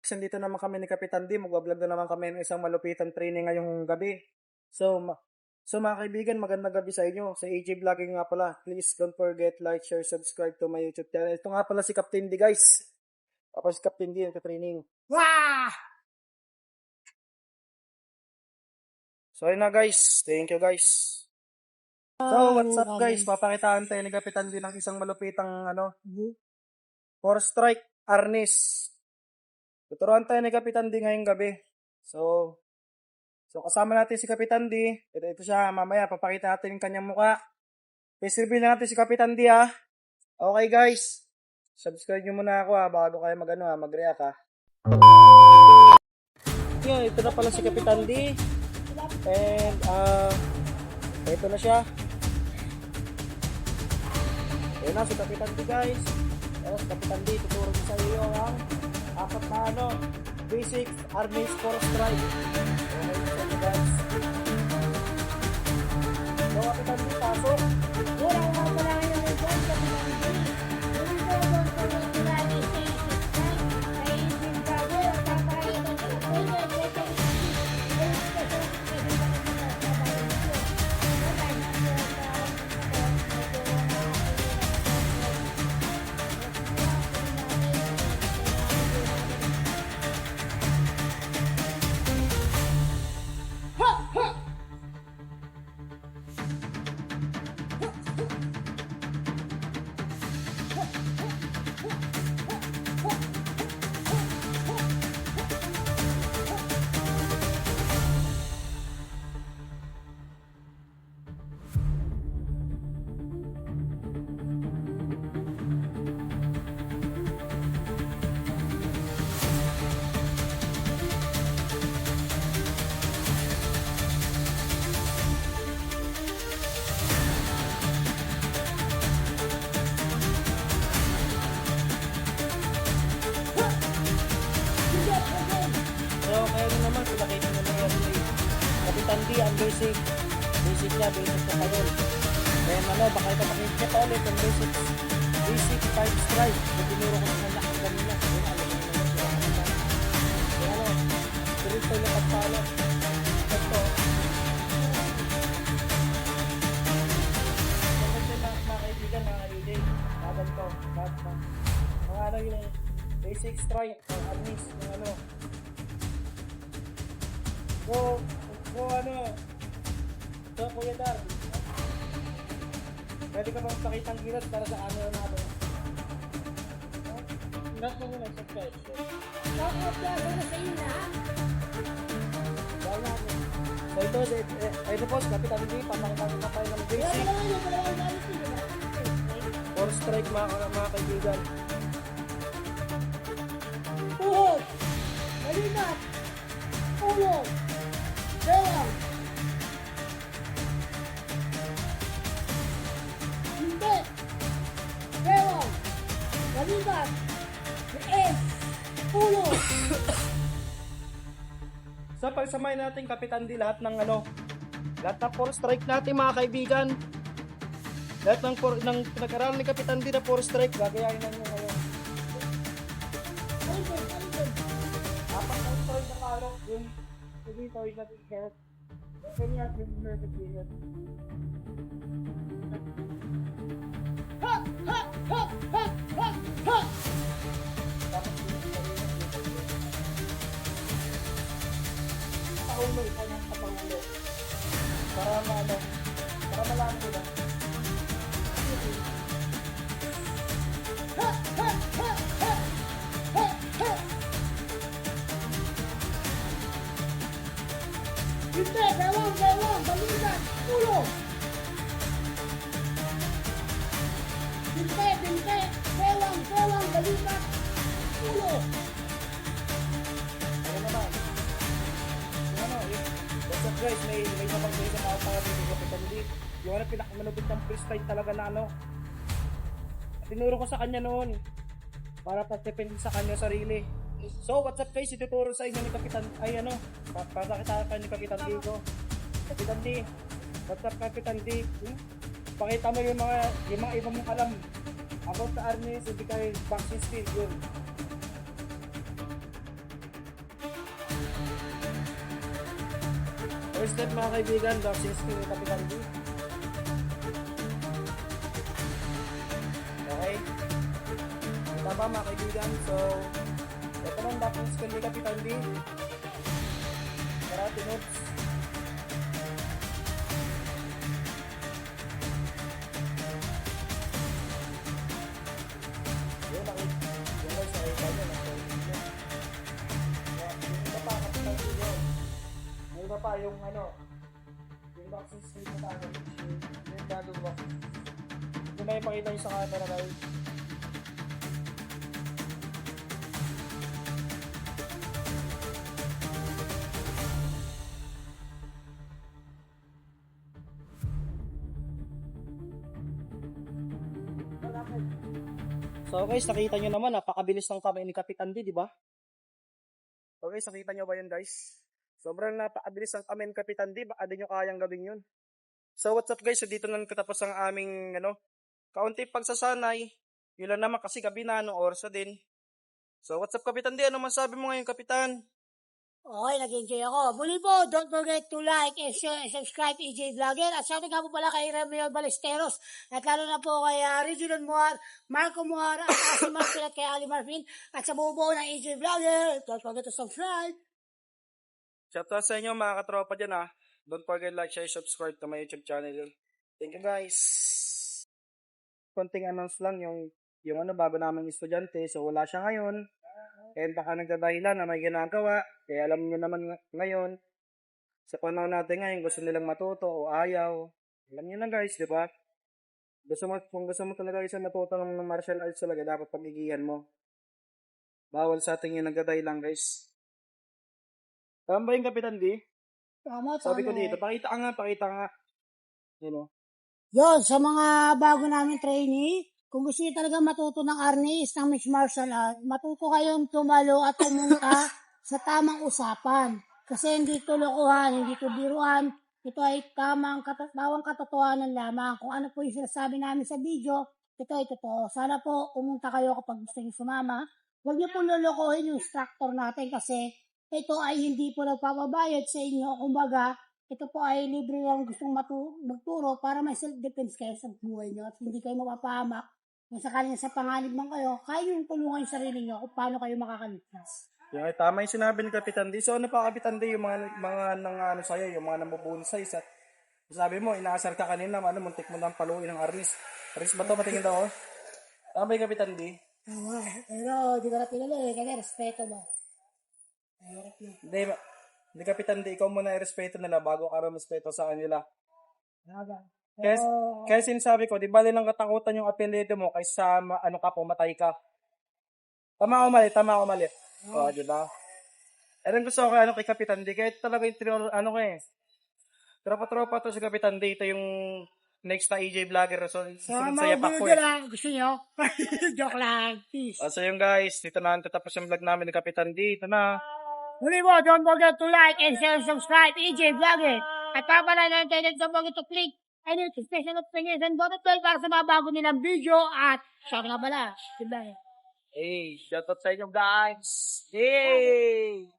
Nandito naman kami ni Kapitan D. Magbablog na naman kami ng isang malupitan training ngayong gabi. So mga kaibigan, magandang gabi sa inyo. Sa AJ Vlogging nga pala. Please don't forget, like, share, subscribe to my YouTube channel. Ito nga pala si Captain D, guys. Ako si Captain D, nagka-training. Wah! So yun na, guys. Thank you, guys. So what's up, guys? Papakitaan tayo ni Kapitan D ng isang malupitang 4 strike harness. Tuturuan tayo ni Kapitan D ngayong gabi. So kasama natin si Kapitan D. Ito siya, mamaya papakita natin yung kanyang muka. Please reveal na natin si Kapitan D, ha. Okay, guys. Subscribe nyo muna ako, ha, bago kayo mag-react, ha. Yun, ito na pala si Kapitan D. And ito na siya. Ito na si Kapitan D, guys. Tapos Kapitan D, tuturo ko sa iyo ang apat na basic harness for strike. Okay, so guys. So, Kapitan D, pasok. So, kaya naman, pinakita na lang yung Kapitan D, ang basic niya, basic na kayon. Then baka ito makikita pa ulit ang basic 5 strike. So, tinuro ko sa kanya kanina. Kaya alam mo naman siya. Kaya turito yung pagpalo. Ito. So, mga kaibigan, mga kaibigan, laban ko. Mga yung basic strike, at least, yung So, Kuya Dar, pwede ka bang pakita ang gilas para sa camera natin? Lahat mo muna, subscribe. So ito po, Kapitan D, papakita pa tayo ng basic 4 strike mga kaibigan. Tuhod! Balikat! Ulo! Bewang! Hindi! Bewang! Balikat! Lees! Ulo! So pagsamahin natin, Kapitan D, lahat ng 4 strike natin mga kaibigan. Lahat ng pinag-aralan ni Kapitan D na 4 strike, gagayahin na nyo ngayon. Apat na strike na kalok, yung dito yung natin-health. Kanya at yung nervous. Ha! Ha! Ha! Ha! Ha! Ha! Paulo, ikaw ng kapaulo. Para malaman ko lang. Ha! Ha! Ha! Ha! Ha! Ha! Hindi! Bewang! Bewang! Balikat! Ulo! Hindi! Hindi! Bewang! Bewang! Balikat! Ulo! Ayun naman. What's up guys, may sabang kayo sa mga pangalit ni Kapitan D. Yung pinakamalupit ng freestyle talaga na tinuro ko sa kanya noon para pag-depende sa kanya sarili. So what's up guys, ituturo sa inyo ni Kapitan, papakita ka ni Kapitan D ko. Kapitan D, what's up Kapitan D? Pakita mo yung mga iba mong alam about sa harness, hindi kayo boxing skill yun. First step mga kaibigan, vaccine skill ni Kapitan D. Okay? Ito ba mga kaibigan? So, ito lang vaccine skill ni Kapitan D. Karate moves. Yun, guys, nakita nyo. Yung iba pa, Kapitan D yun. Yung iba pa, yung yung vaccine skill na tayo. Yung gagawa. Hindi may pakita nyo sa camera guys. So guys, nakita nyo naman, napakabilis ng kamay ni Kapitan D, di ba? So guys, nakita nyo ba yun guys? Sobrang napakabilis ng kamay ni Kapitan D, baka di nyo kayang gawin yun. So what's up guys, so dito na katapos ang aming kaunti pagsasanay. Yun lang naman kasi gabi na, oras na din. So what's up Kapitan D, ano masabi mo ngayon Kapitan? Okay, nag-enjoy ako. Muli po, don't forget to like and share and subscribe EJ Vlogger. At shouting nga po pala kay Ramiro Balesteros. At lalo na po kay Reginald Muar, Marco Muar, at Asim Marfil at kay Ali Marfil. At sa buo ng EJ Vlogger, don't forget to subscribe. Shout out sa inyo mga katropa dyan ha. Don't forget like, share, subscribe to my YouTube channel. Thank you guys. Konting announce lang yung bago naming estudyante. So wala siya ngayon. And baka nagdadahilan na may ginagawa. Kaya alam niyo naman ngayon, sa panahon natin ngayon, gusto nilang matuto o ayaw. Alam niyo na guys, di ba? Kung gusto mo talaga isang matuto ng martial arts talaga, dapat pagigihan mo. Bawal sa ating yung nagdadahilan guys. Tama ba yung Kapitan D? Tama, Sabi ko dito, pakita nga. Yun, sa mga bago namin trainee, kung gusto niyo talaga matuto ng arnis, ng mixed martial art, matuto kayong tumalo at tumunta sa tamang usapan. Kasi hindi ito lokohan, hindi ito biruan, ito ay bawang katotohanan lamang. Kung ano po yung sinasabi namin sa video, ito ay totoo. Sana po pumunta kayo kapag gusto niyo sumama. Huwag niyo po lolokohin yung instructor natin kasi ito ay hindi po nagpapabayad sa inyo. Kumbaga, ito po ay libre lang gustong magturo para may self-defense kayo sa buhay niyo at hindi kayo mapapahamak. Kung sakaling sa panganib man kayo, kaya yung tulungan yung sarili niyo kung paano kayo makakaligtas. Yung tama yung sinabi ni Kapitan D. So ano pa Kapitan D, yung mga sa'yo, yung mga namubunsa sa sabi mo, inaasar ka kanina, muntik mo nang paluin ng arnis. Arnis ba ito? Matingin daw, oh. Tama yung Kapitan D? Tama, pero di ko na pinala kasi respeto ba? Hindi Kapitan D, ikaw muna i-respeto nila bago ka respeto sa kanila. Kaya sinasabi ko, di ba nilang katakutan yung apelido mo kaysa pumatay ka. Tama o mali? Oo, di ba? Gusto ko kay Kapitan D, kahit talaga yung tropa-tropa to si Kapitan D, ito yung next na EJ Vlogger. So sa yapak ko lang, gusto nyo? Joke lang, peace. So yun guys, dito na tatapos yung vlog namin ni Kapitan D. Ito na. Muli mo, don't forget to like and share and subscribe EJ Vlogger. At pala na don't forget to click and notification notification button para sa mga bago nilang video. At shout nga pala, goodbye. Hey, shout out sa inyo guys. Hey!